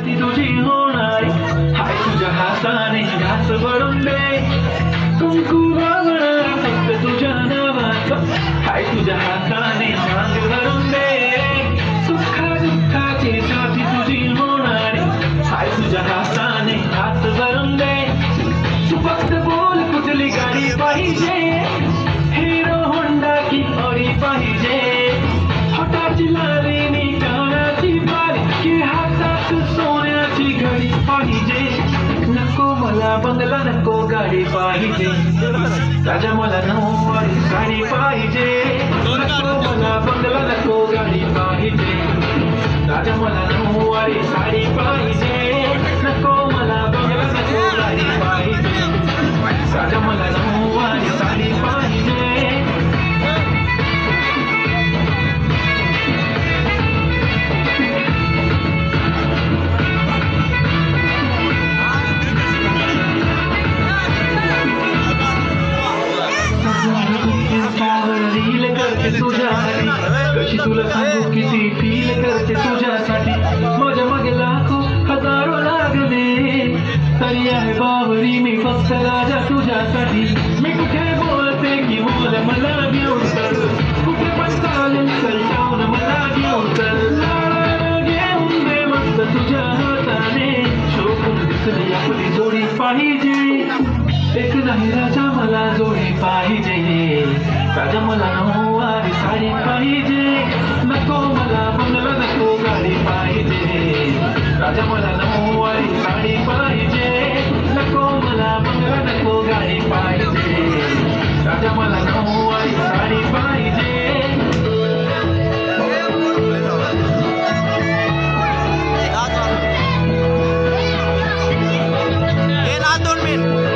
छाती तुझी होणारी हाय तुझ्या हाताने घास भरून दे कुंकू वावणार फक्त तुझ्या नावाचं हाय तुझ्या हाताने मांग भरून दे सुखा दुःखाची छाती तुझी होणारी हाय तुझ्या हाताने घास भरून दे तू फक्त बोल कुठली गाडी पाहिजे हिरो होंडा की ऑडी पाहिजे हाताची लाली नी कानाची बाली की हातात सोन्याची घडी पाहिजे नको मला बंगला नको गाडी पाहिजे राजा मला नऊवारी साडी पाहिजे नको मला बंगला नको गाडी पाहिजे राजा मला नऊवारी साडी पाहिजे नको मला बंगला नको गाडी पाहिजे राजा मला नऊवारी साडी पाहिजे तुझ्यासाठी कशी तुला सांगू किती फील करते तुझ्यासाठी माझ्या मागे लाखो हजारो लागले तरी आहे बावरी मी फक्त राजा तुझ्यासाठी मी कुठे बोलते की बोल मला घेऊन चल कुठे पण चालेल चल जाऊन मला घेऊन चल घेऊन दे मस्त तुझ्या हाताने शोभून दिसली आपली जोडी पाहिजे एक नाही राजा मला जोडी पाहिजे राजा मला नऊवारी साडी पाहिजे नको मला बंगला नको गाडी पाहिजे राजा मला नऊवारी साडी पाहिजे नको मला बंगला नको गाडी पाहिजे राजा मला नऊवारी साडी पाहिजे दोन मिनिट